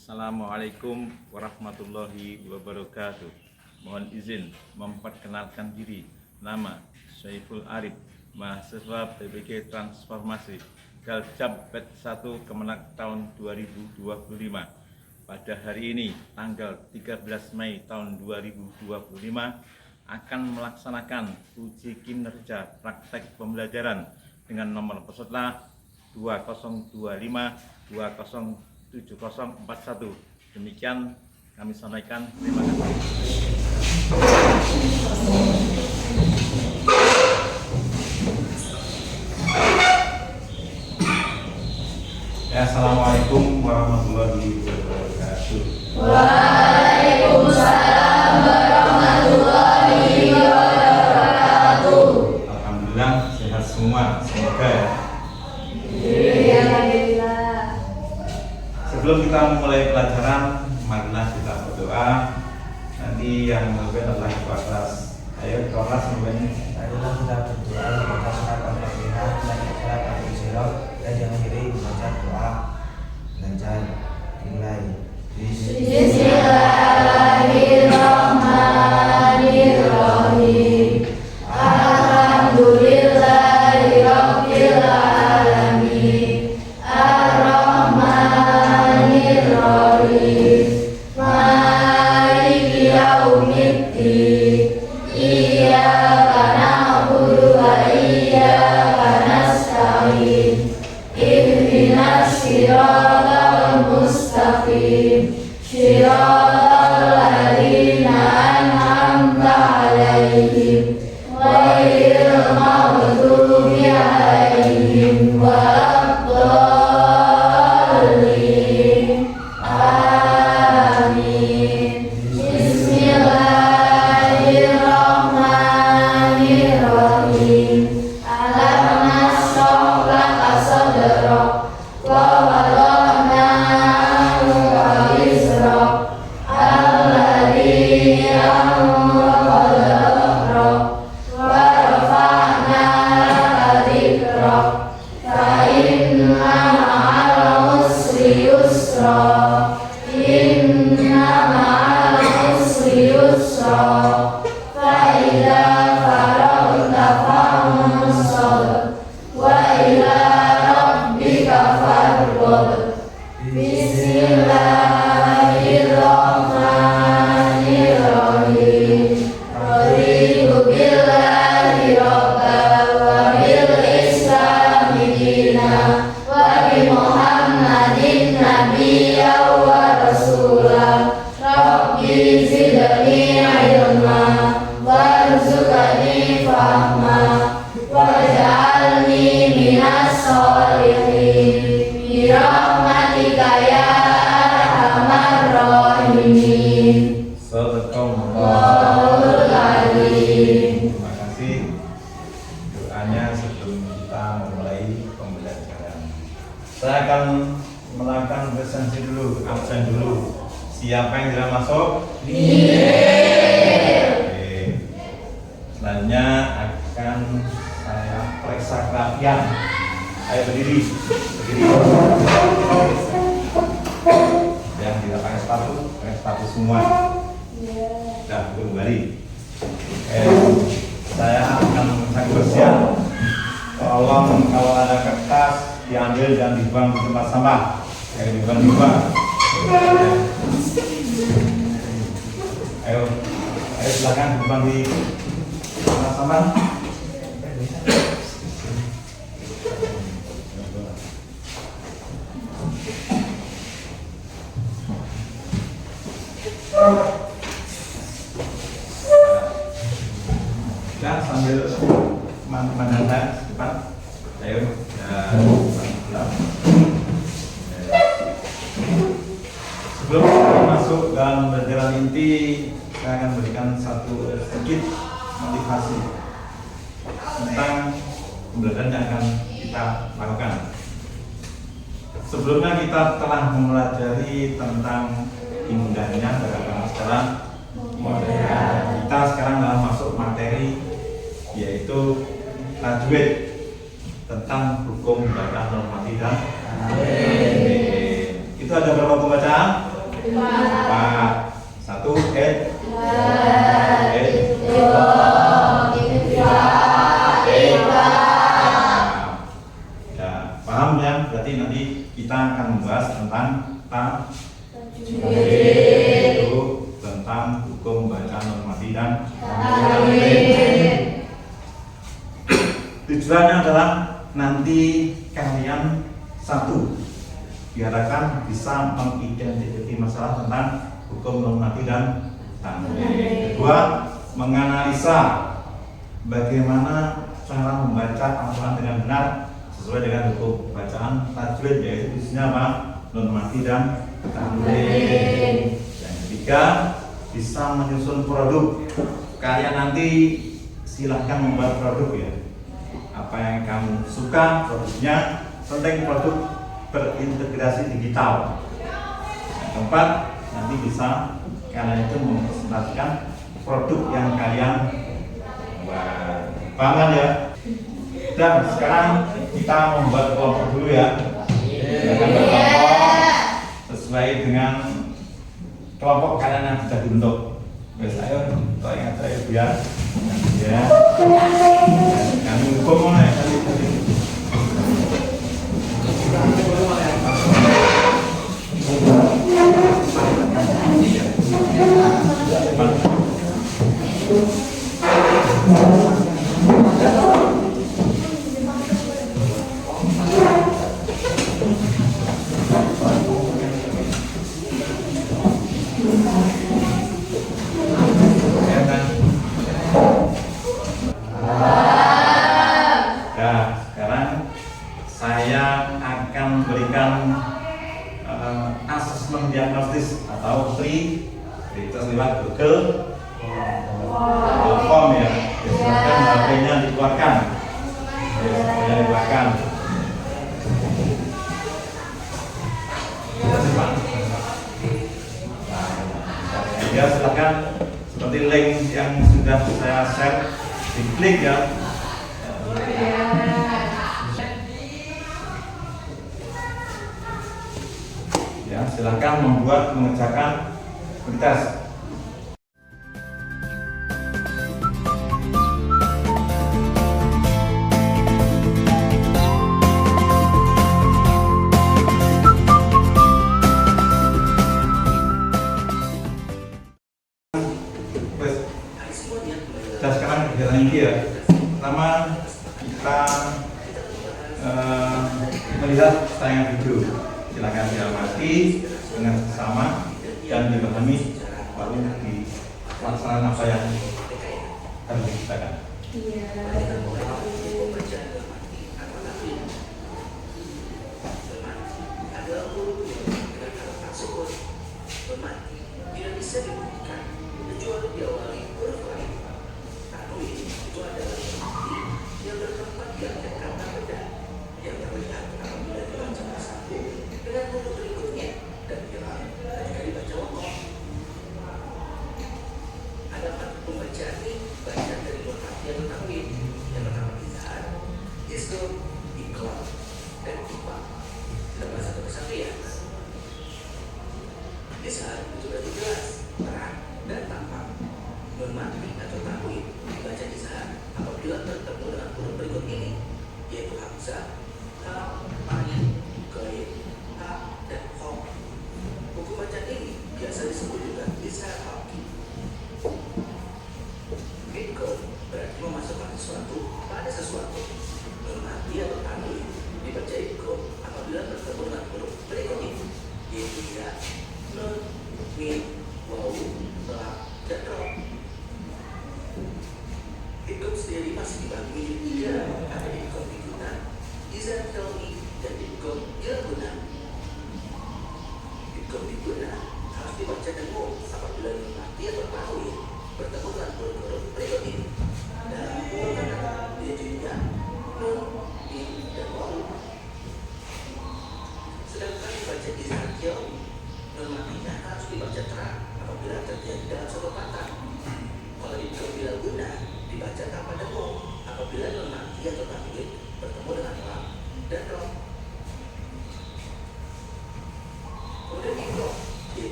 Assalamualaikum warahmatullahi wabarakatuh. Mohon izin memperkenalkan diri. Nama Syaiful Arif, mahasiswa PPG Transformasi Galjab Batch 1 Kemenak tahun 2025. Pada hari ini, tanggal 13 Mei tahun 2025, akan melaksanakan uji kinerja praktek pembelajaran dengan nomor peserta 2025-207041. Demikian kami sampaikan. Terima kasih. Assalamualaikum warahmatullahi wabarakatuh. Waalaikumsalam warahmatullahi wabarakatuh. Alhamdulillah sehat semua, semoga ya. Alhamdulillah. Sebelum kita memulai pelajaran, marilah kita berdoa. Nanti yang memimpin adalah ketua kelas. Ayo ketua kelas memimpin. Marilah kita berdoa membaca surat Al-Fatihah dan surat Al-Insyirah dan yang akhiri membaca doa belajar dimulai. Bismillahirrahmanirrahim. Alhamdulillahirabbil alamin. Ar-Rahmanirrahim. Maliki yaumiddin. Iyyaka na'budu wa iyyaka nasta'in. Ihdinas siratal mustaqim. Siratal ladzina an'amta 'alaihim ghairil maghdubi 'alaihim waladdallin. Amin. Bismillahirrahmanirrahim. Alam nashrah laka sadrak wa wada'na 'anka wizrak alladzi anqadha dhahrak wa rafa'na laka dzikrak fa inna ma'al usri yusra. Inna ma'al usri yusra. Fa idza faragta fansab wa ila rabbika farghab. Bismillahirrahmanirrahim. Raditu billahi rabban wa bil islami dinan wa bi Muhammadin nabiyyan wa rasulan. Rabbi zidni ilma warzuqni fahma waj'alni minas sholihin bi rahmatika ya arhamar rahimin. Allahul Azim. Terima kasih doanya sebelum kita memulai pembelajaran. Saya akan melakukan presensi dulu, absen dulu. Siapa yang tidak masuk? Oke. Selanjutnya akan saya periksa kerapian. Ayo berdiri, berdiri. Yang tidak pakai sepatu semua. Nah, kembali. Saya akan mengecek kebersihan. Tolong kalau ada kertas diambil dan dibuang di tempat sampah. Dibuang. Ayo silakan dibuang di tempat sampah. Kita sambil menantang depan. Ayo, sebelum kita masuk dalam pelajaran inti, saya akan berikan satu sedikit motivasi tentang pembelajaran yang akan kita lakukan. Sebelumnya kita telah mempelajari tentang indahnya beragama sekarang modern. Kita sekarang dalam masuk materi yaitu tajwid tentang hukum bacaan normatif dan itu ada berapa pembacaan? 4. 1 et ya, paham ya? Berarti nanti kita akan membahas tentang itu tentang hukum bacaan normatif dan tujuannya adalah nanti kalian satu diharapkan bisa mengidentifikasi masalah tentang hukum normatif dan tanwin. Kedua, menganalisa bagaimana cara membaca Al-Quran dengan benar sesuai dengan hukum bacaan tajwid, yaitu khususnya apa? Normatif dan tanwin. Yang ketiga, bisa menyusun produk. Kalian nanti silahkan membuat produk ya. Apa yang kamu suka produknya, penting produk berintegrasi digital. Yang keempat, nanti bisa kalian itu mempresentasikan produk yang kalian buat. Paham ya? Dan sekarang kita membuat kelompok dulu ya. Silakan berkelompok sesuai dengan kelompok kalian yang sudah dibentuk. Wes ayo, kau ingat saya biar ya. Kami hukum mulai tadi. Asesmen diagnostis atau free test lewat Google Form ya. Silakan HP-nya dikeluarkan. HP-nya dikeluarkan. Ya silakan, seperti link yang sudah saya share, diklik ya. Ya, silakan mengerjakan tes. Kita sekarang kegiatan ini ya. Pertama kita melihat tayangan video. Silakan diamati dengan sesama dan dipahami, baru dilaksanakan apa yang akan diceritakan.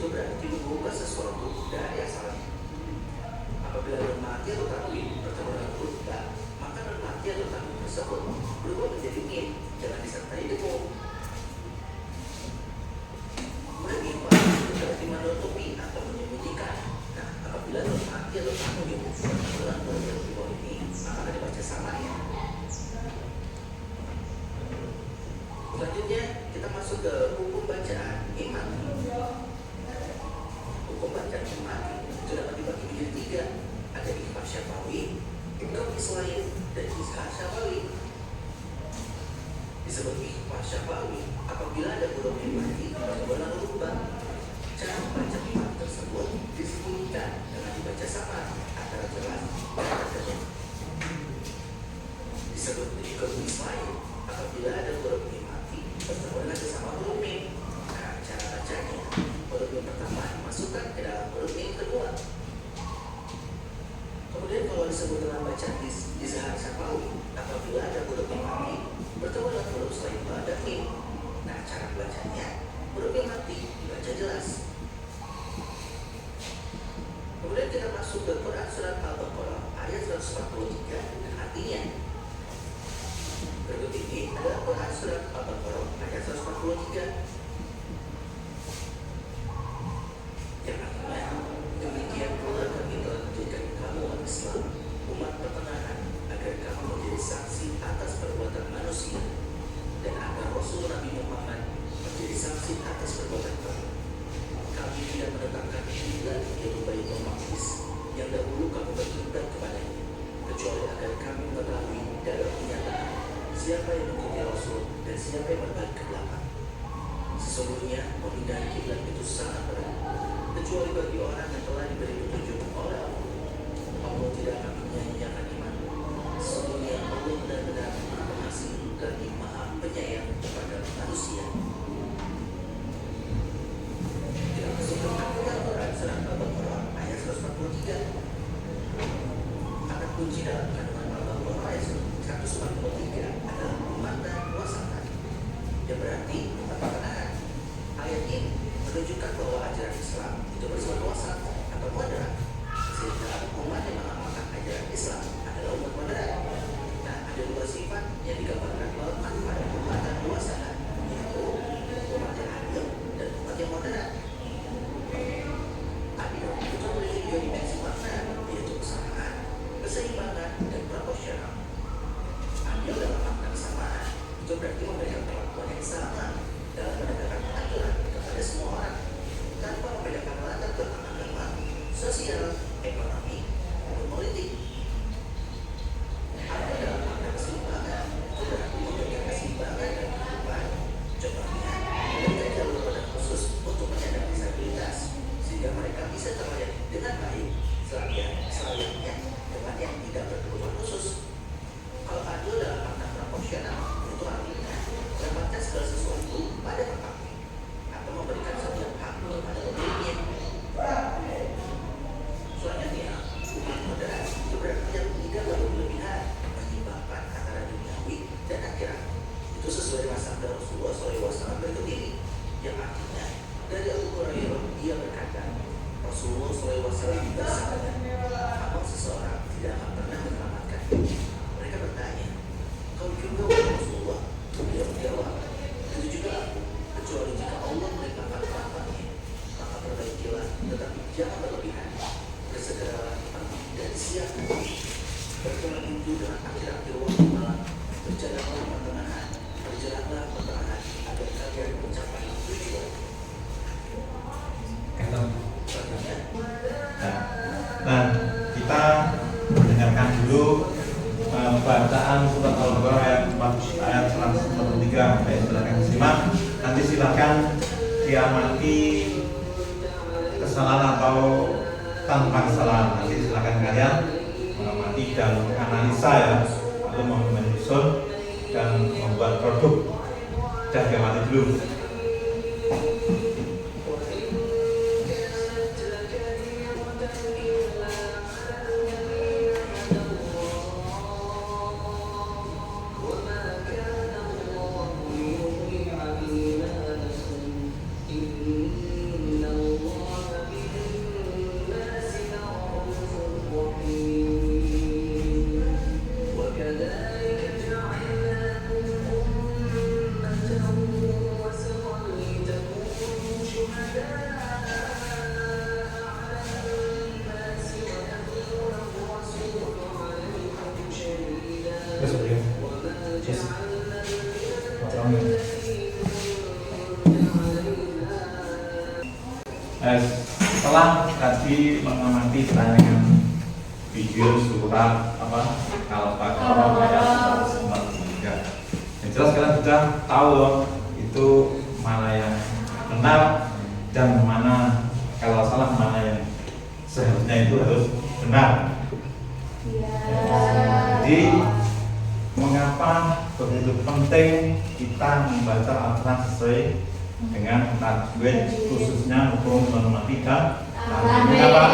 itu berarti mengubah sesuatu dari asalnya. Apabila nun mati atau tanwin bertemu dengan huruf ba, maka nun mati atau tanwin tersebut berubah menjadi mim dengan disertai dengung. Kemudian itu berarti menutupi atau menyembunyikan. Nah, apabila nun mati atau tanwin bertemu dengan huruf yang di bawah ini, maka akan dibaca sama ya. Selanjutnya kita masuk ke hukum bacaan iman. Hukum bacaan iman itu dapat dibagi menjadi tiga. Ada ikhfa syafawi, ikhfa islaim, dan izhar syafawi. Disebut ikhfa syafawi apabila ada huruf yang mati atau dengan huruf ba. Cara membaca iman tersebut disembunyikan dengan dibaca sama antara jelas dan terdengar. Disebut ikhfa islaim apabila ada huruf yang mati bertemu dengan sesama huruf mim. Nah, cara bacanya, huruf yang pertama dimasukkan ke dalam huruf yang kedua. Kemudian kalau disebut dengan bacaan izhar syafawi, apabila ada huruf yang mati bertemu dengan huruf selain ba dan mim. Nah, cara bacanya, huruf yang mati dibaca jelas. Kemudian kita masuk ke Quran surat Al-Baqarah ayat 143 dan artinya. Berikut ini adalah Quran surat Al-Baqarah ayat 143 yang artinya, demikian pula kami telah menjadikan kamu umat Islam, umat pertengahan, agar kamu menjadi saksi atas perbuatan manusia, dan agar Rasul Nabi Muhammad menjadi saksi atas perbuatan kamu. Kami tidak menetapkan kiblat yaitu Baitul Maqdis yang dahulu kamu berkiblat kepadanya, kecuali agar kami mengetahui dalam kenyataan siapa yang mengikuti Rasul dan siapa yang berbalik ke belakang. Sesungguhnya memindahkan kiblat itu sangat berat, kecuali bagi orang yang telah diberi petunjuk oleh Allah. Allah tidak akan menyanyiakan iman. Sesungguhnya Allah benar-benar Maha Pengasih lagi Maha Penyayang kepada manusia. Kita masuk ke Al-Quran surat Al-Baqarah ayat 143. Kata kunci dalam kandungan Al-Baqarah ayat 143 adalah umat dan wasatan, yang berarti tempat pertengahan. Ayat ini menunjukkan bahwa ajaran Islam itu bersifat wasat atau moderat, sehingga umat yang mengamalkan ajaran Islam adalah umat moderat. Nah, ada dua sifat yang digambarkan pada umat dan wasatan, yaitu umat yang adil dan umat yang moderat. Adil itu memiliki dua dimensi makna, yaitu kesamaan, keseimbangan, dan proporsional. Adil dalam makna kesamaan itu berarti memberikan perlakuan yang sama dalam menegakkan aturan kepada semua orang tanpa membedakan latar belakang agama, sosial, ekonomi, maupun politik. Adil dalam makna keseimbangan itu berarti memberikan keseimbangan dan kehidupan. Contohnya, memberikan jalur pandang khusus untuk penyandang disabilitas sehingga mereka bisa terlayani dengan baik selayaknya dengan yang tidak berkebutuhan khusus. Kalau adil dalam makna proporsional, itu artinya mendapatkan segala sesuatu pada tempatnya atau memberikan setiap hak kepada pemiliknya. Selanjutnya, umat moderat itu berarti yang tidak berlebihan, menyeimbangkan antara duniawi dan akhirat. Itu sesuai dengan sabda Rasulullah SAW berikut ini, yang artinya dari Abu Hurairah dia berkata, Rasulullah SAW bersabda, apakah seseorang tidak akan pernah menyelamatkan? Mereka bertanya, kau juga wahai Rasulullah? Dia menjawab, itu juga aku, kecuali jika Allah melimpahkan rahmatnya, maka perbaikilah, tetapi jangan berlebihan. Bersegeralah dan siapkan diri. Berjalan itu dengan akhir-akhir waktu malam, berjalanlah pertengahan, berjalanlah pertengahan agar kalian mencapai tujuan. Selanjutnya, nah, kita mendengarkan dulu bacaan surat Al-Baqarah ayat 143. Baik, silakan simak. Nanti silakan diamati kesalahan atau tanpa kesalahan. Nanti silakan kalian mengamati dan menganalisa ya, lalu menyusun dan membuat produk. Dan diamati dulu. إن الله Setelah tadi mengamati tayangan video surat kalau yang jelas kalian sudah tahu loh itu mana yang benar dan mana kalau salah, mana yang seharusnya itu harus benar. Jadi mengapa begitu penting kita membaca Al-Quran sesuai dengan tajwid, khususnya hukum matematika? Kenapa?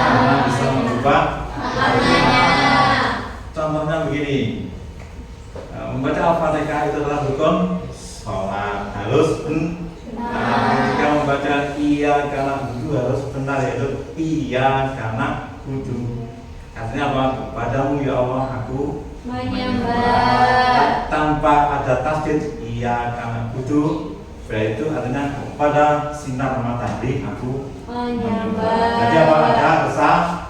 Karena bisa merubah maknanya. Contohnya begini, membaca Al-Fatihah itu adalah hukum sholat harus benar. Ketika membaca iya karena budu harus benar, yaitu iya karena budu. Artinya apa? Kepadamu ya Allah aku menyembah. Tanpa ada tasdid iya karena budu, berarti itu artinya kepada sinar matahari aku menyembah. Jadi apa? Ada kesalahan.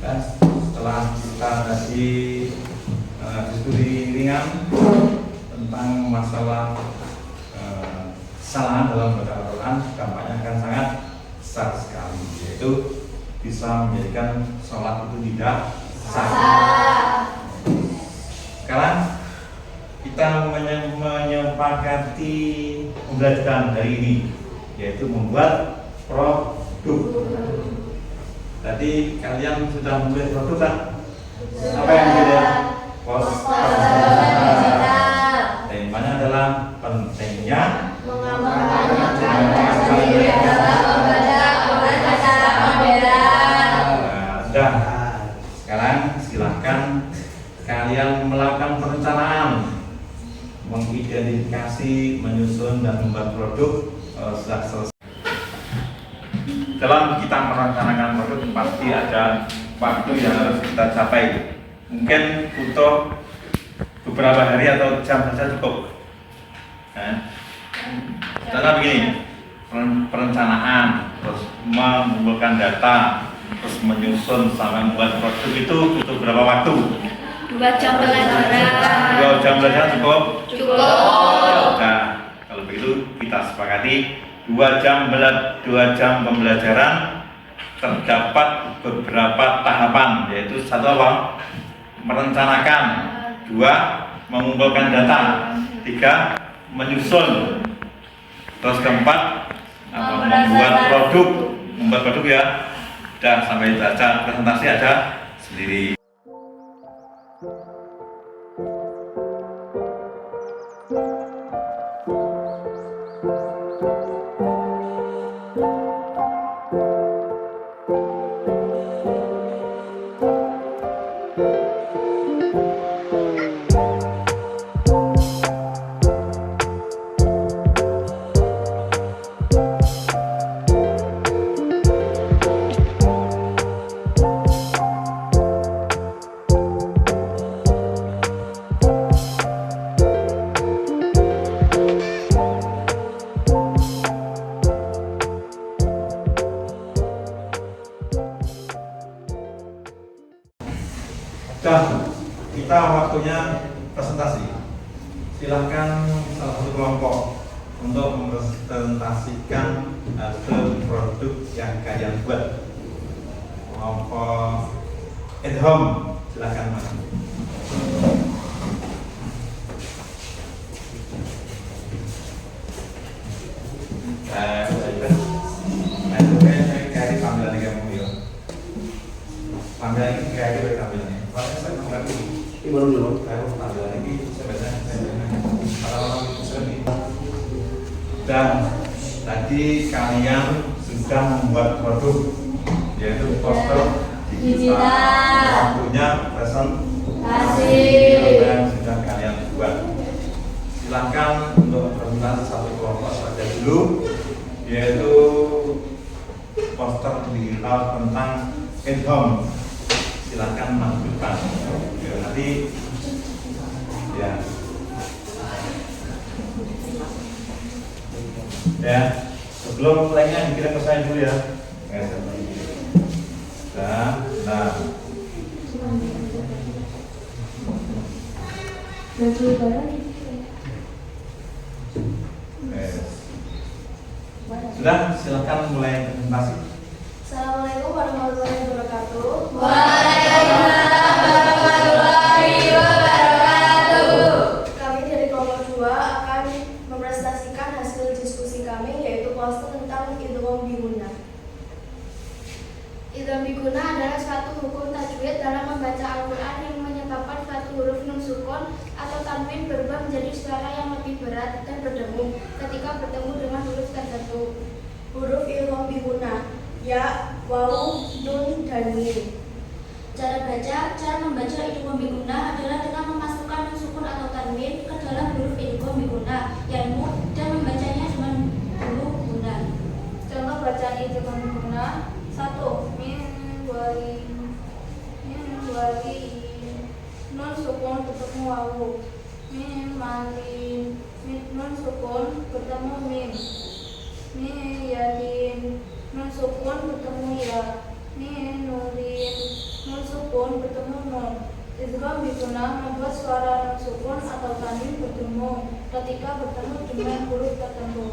Dan setelah kita tadi diskusi ringan tentang masalah kesalahan dalam membaca Al-Quran, dampaknya akan sangat besar sekali, yaitu bisa menjadikan sholat itu tidak sah. Sekarang kita menyepakati pembelajaran hari ini, yaitu membuat produk. Tadi kalian sudah membuat produk kan? Apa yang dilihat? Poster. Temanya adalah pentingnya mengamalkan diri dalam membaca Al-Quran secara modern. Dan sekarang silahkan kalian melakukan perencanaan, mengidentifikasi, menyusun dan membuat produk. Sudah selesai. Dalam kita merencanakan produk pasti ada waktu yang harus kita capai. Mungkin butuh beberapa hari atau jam saja cukup. Contoh begini, perencanaan, terus mengumpulkan data, terus menyusun sama membuat produk itu butuh berapa waktu? 2 jam pelajaran. 2 jam belajar cukup? Cukup. Nah, kalau begitu kita sepakati 2 jam pembelajaran terdapat beberapa tahapan, yaitu 1 apa? Merencanakan, 2 mengumpulkan data, 3 menyusun, terus keempat membuat produk ya. Dan sampai baca presentasi ada sendiri. Sudah, kita waktunya presentasi. Silahkan salah satu kelompok untuk mempresentasikan hasil produk yang kalian buat. Kelompok Edhom, silahkan Mas. Cari tampilan kamu ya. Tampilan ini kayak tampilannya. Saya tampilan ini. Ini baru dulu. Saya tampilan ini sebenarnya. Dan tadi kalian sudah membuat produk, yaitu poster digital. Waktunya presentasi yang sudah kalian buat. Silakan untuk presentasi satu kelompok saja dulu, yaitu poster digital tentang Edhom. Silakan majukan. Nanti ya sebelum lainnya dikirim ke saya dulu ya. Nah, Nah, sudah, silakan mulai presentasi. Assalamualaikum warahmatullahi wabarakatuh. Waalaikumsalam warahmatullahi wabarakatuh. Kami dari kelompok 2 akan mempresentasikan hasil diskusi kami, yaitu poster tentang idgham biguna. Idgham biguna adalah suatu hukum tajwid dalam membaca Al-Quran yang menyebabkan suatu huruf nun sukun atau tanwin berubah menjadi suara yang lebih berat dan berdengung ketika bertemu dengan huruf tertentu. Huruf idgham biguna, ya, waw, nun, dan mim. Cara membaca idgham biguna adalah dengan memasukkan nun sukun atau tanwin ke dalam huruf idgham biguna, yakni dan membacanya dengan huruf guna. Contoh bacaan idgham biguna: 1. Min wali nun sukun bertemu wawu. Min malin nun sukun bertemu mim. Min yadin nun sukun bertemu ya. Min nurin nun sukun bertemu nun. Idgham biguna membuat suara nun sukun atau tanwin bertemu ketika bertemu dengan huruf tertentu.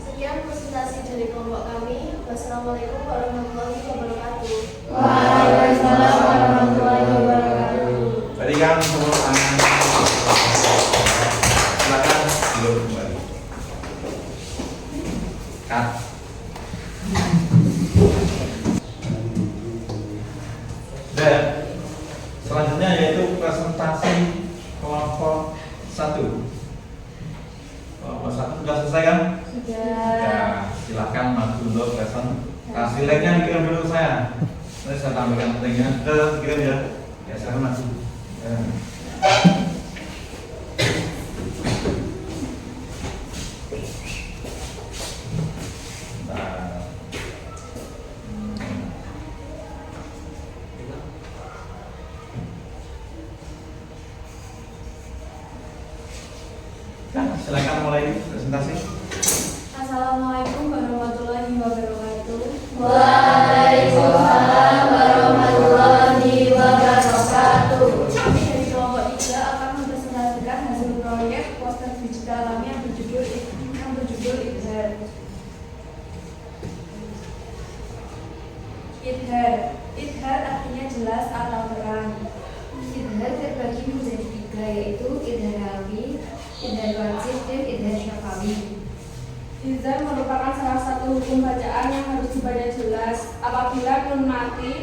Sekian presentasi dari kelompok kami. Wassalamualaikum warahmatullahi wabarakatuh. Waalaikumsalam warahmatullahi wabarakatuh. Berikan tepuk tangan. Silakan duduk kembali. Cut. Dan selanjutnya yaitu presentasi kelompok 1. Kelompok 1 sudah selesai kan? Ya, silakan maju untuk presentasi. Linknya dikirim dulu saya. Nanti saya tampilkan linknya. Sudah dikirim ya? Ya, silakan maju. Ya. Nah, silakan mulai presentasi. Assalamualaikum warahmatullahi wabarakatuh. Waalaikumsalam warahmatullahi wabarakatuh. Kami dari kelompok 3 akan mempresentasikan hasil proyek poster digital kami yang berjudul Idhar. Idhar artinya jelas atau terang. Idhar terbagi menjadi 3, yaitu idhar halqi, idhar wajib, dan idhar syafawi. Idhar merupakan salah satu hukum bacaan yang harus dibaca jelas apabila nun mati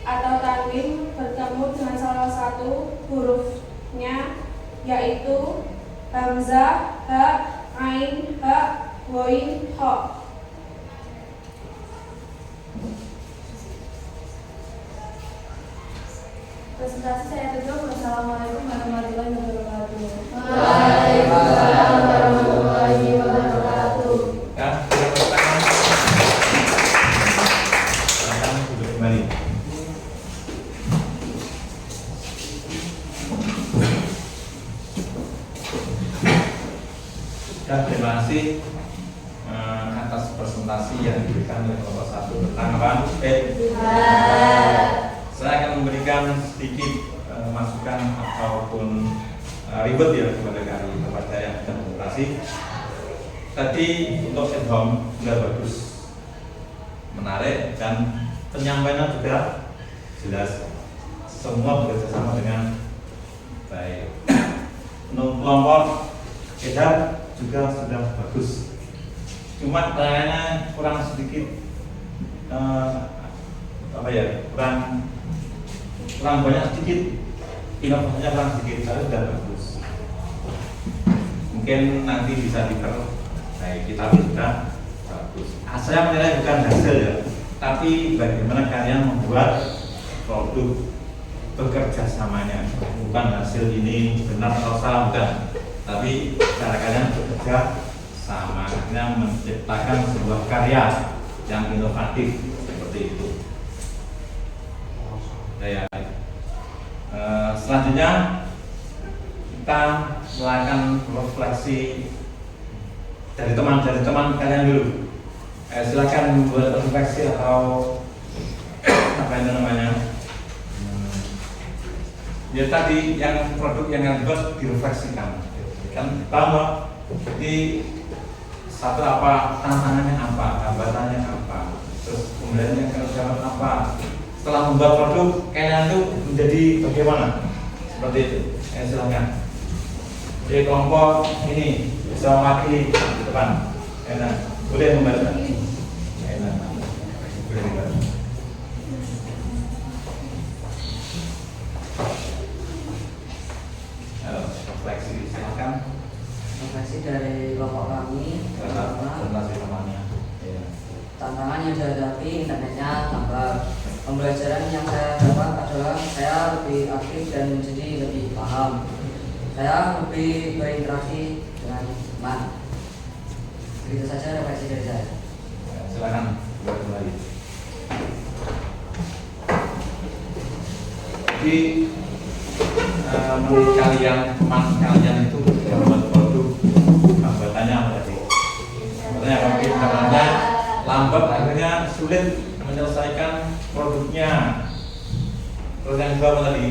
atau tanwin bertemu dengan salah satu hurufnya, yaitu hamzah, ha, ain, ha, ghain, ha. Presentasi saya tutup. Wassalamualaikum warahmatullahi wabarakatuh. Waalaikumsalam warahmatullahi wabarakatuh. Ya, tepuk tangan. Silakan duduk kembali. Ya, terima kasih atas presentasi yang diberikan oleh kelompok 1 tentang apa? Saya akan memberikan sedikit masukan ataupun ribet ya kepada yang sedang beroperasi. Tadi untuk idgham sudah bagus, menarik, dan penyampaiannya juga jelas. Semua bekerja sama dengan baik. Untuk kelompok idgham juga sudah bagus. Cuma kayaknya kurang sedikit kurang banyak sedikit, inovasinya kurang sedikit, tapi sudah bagus. Mungkin nanti bisa diperbaiki, tapi sudah bagus. Saya menilai bukan hasil ya, tapi bagaimana kalian membuat produk, bekerja samanya. Bukan hasil ini benar atau salah, bukan, tapi cara kalian bekerja sama, akhirnya menciptakan sebuah karya yang inovatif seperti itu. Selanjutnya kita melakukan refleksi dari teman kalian dulu. Silakan membuat refleksi atau apa itu namanya, Ya tadi yang produk yang dibuat direfleksikan. Kan tahu jadi satu apa, tantangannya apa, hambatannya apa, terus kemudian yang kerjaan apa. Setelah membuat produk, kalian itu menjadi bagaimana? Seperti itu. Silakan. Jadi kelompok ini bisa mewakili di depan. Enak. Boleh membaca. Enak. Boleh membaca. Refleksi, silakan. Refleksi dari kelompok kami pertama, tantangan yang dihadapi internetnya lambat. Pembelajaran yang saya dapat adalah saya lebih aktif dan menjadi lebih paham. Saya lebih berinteraksi dengan teman. Begitu saja refleksi dari saya. Silakan buat kembali. Jadi menurut kalian, teman kalian itu yang membuat produk, hambatannya apa tadi? Hambatannya apa? Hambatannya lambat, akhirnya sulit menyelesaikan produknya. Terus yang kedua apa tadi?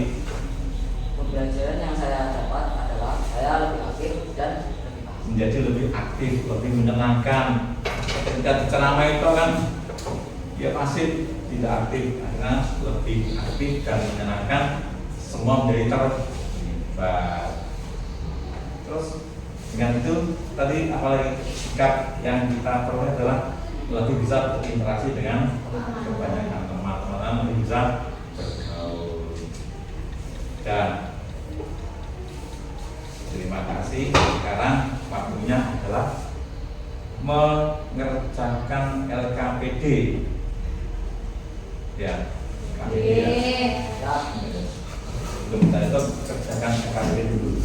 Pembelajaran yang saya dapat adalah saya lebih aktif dan lebih paham. Menjadi lebih aktif, lebih menyenangkan. Ketika diceramah itu kan dia pasif, tidak aktif, akhirnya lebih aktif dan menyenangkan. Semua menjadi terlibat. Terus dengan itu tadi apalagi sikap yang kita peroleh adalah lebih bisa berinteraksi dengan kebanyakan teman-teman, lebih bisa bergaul. Dan terima kasih. Sekarang waktunya adalah mengerjakan LKPD. Ya, LKPD. Ya. Belum kita itu kerjakan LKPD dulu.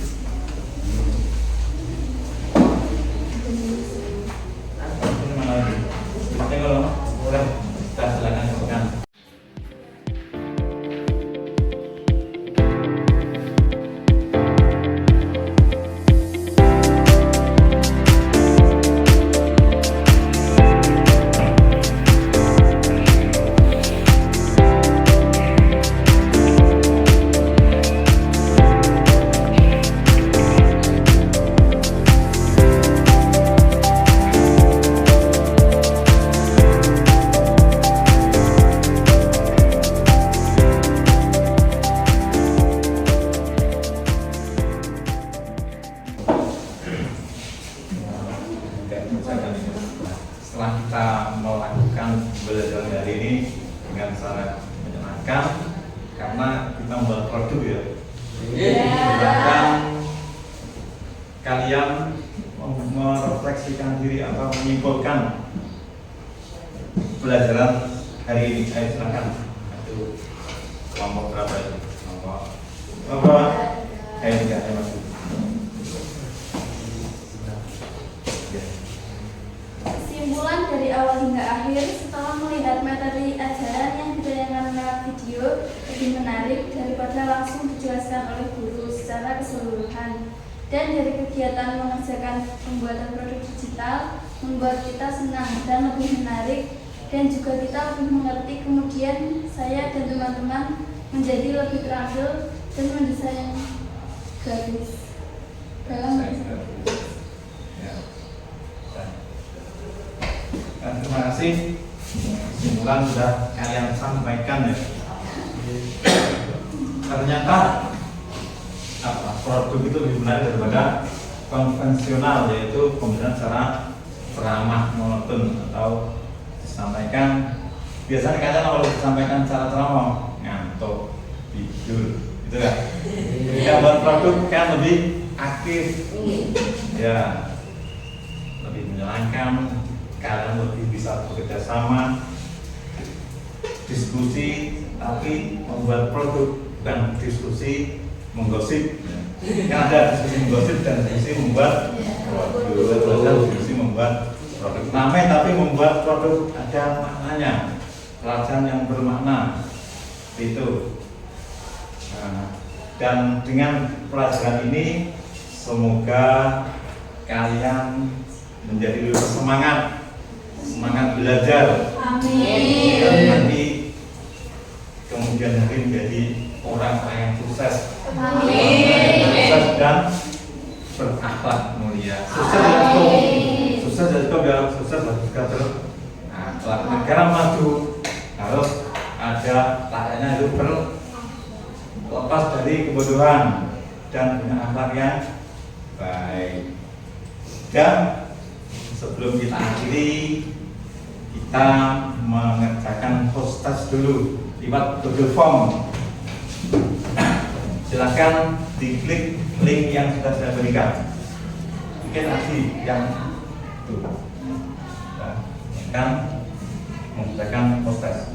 Ini mana lagi? Pakai kalau boleh kita silakan kerjakan. Setelah kita melakukan pembelajaran hari ini dengan sangat menyenangkan karena kita membuat produk ya. Silakan kalian merefleksikan diri atau menyimpulkan pelajaran hari ini. Ayo silakan. Itu kelompok berapa itu? Kelompok ayo tiga, ayo masuk. Kesimpulan dari awal hingga akhir, setelah melihat materi ajaran yang ditayangkan lewat video lebih menarik daripada langsung dijelaskan oleh guru secara keseluruhan. Dan dari kegiatan mengerjakan pembuatan produk digital membuat kita senang dan lebih menarik, dan juga kita lebih mengerti. Kemudian saya dan teman-teman menjadi lebih terampil dan mendesain garis dalam terima kasih. Kesimpulan sudah kalian sampaikan ya. Ternyata produk itu lebih menarik daripada konvensional, yaitu pembelajaran secara ceramah monoton atau disampaikan. Biasanya kalian kalau disampaikan secara ceramah ngantuk, tidur, gitu kan? Jika buat produk kan lebih aktif, ya, lebih menyenangkan. Kalian lebih bisa bekerja sama, diskusi, tapi membuat produk dan diskusi menggosip. Kan ada diskusi menggosip dan diskusi membuat produk, diskusi membuat produk. Namanya tapi membuat produk ada maknanya, pelajaran yang bermakna itu. Dan dengan pelajaran ini semoga kalian menjadi lebih semangat belajar. Amin. Dan nanti kemudian hari menjadi orang-orang yang sukses. Amin. Sukses dan berakhlak mulia. Sukses dan cukup ya, sukses dan juga berakhlak. Negara maju harus ada rakyatnya itu berlepas dari kebodohan dan punya akhlak yang baik. Dan sebelum kita akhiri, kita mengerjakan post-test dulu lewat Google Form. Silakan diklik link yang sudah saya berikan. Mungkin lagi yang itu akan mengerjakan post-test.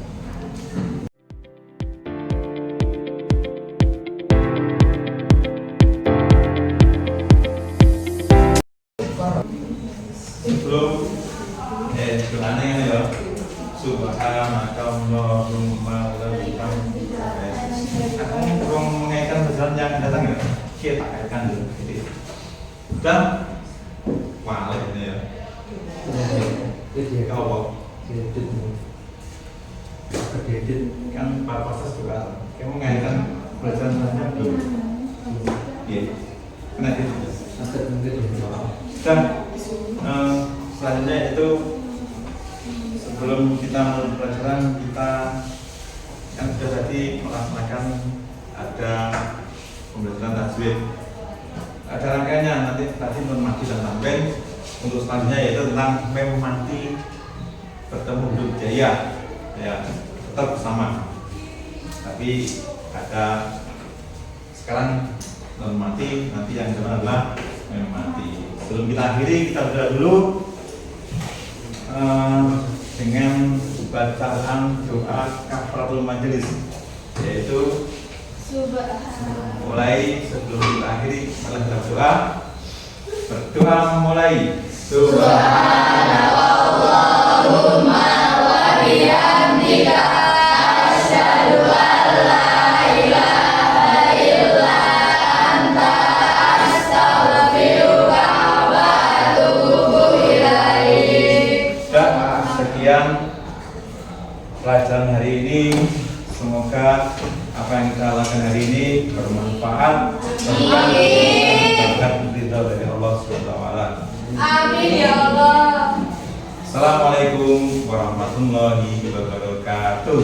Sebelum doanya ini ya, Subhanakallahumma wa bihamdika. Aku belum mengaitkan pesan yang datang ya, kita kaitkan dulu. Dan wale ini ya. Kau apa? Kan Pak Pasas juga. Kamu mengaitkan pelajaran belum? Iya. Kenapa itu? Dan selanjutnya itu sebelum kita mulai pelajaran, kita yang sudah tadi melaksanakan ada pembelajaran tajwid. Ada rangkaiannya nanti tadi mati dan tambahin. Untuk selanjutnya yaitu tentang mem mati bertemu huruf jaya, ya tetap bersama. Tapi ada sekarang non mati, nanti yang kedua adalah mem mati. Sebelum kita akhiri, kita berdoa dulu dengan bacaan doa kafaratul majelis, yaitu mulai sebelum kita akhiri setelah kita berdoa mulai Subhanallahumma wa bihamdika asyhadu an la ilaha illa anta astaghfiruka wa atubu ilaik. Dan sekian pelajaran hari ini. Semoga apa yang kita lakukan hari ini bermanfaat berkat ridha dari Allah SWT. Amin ya Allah. Assalamualaikum warahmatullahi wabarakatuh.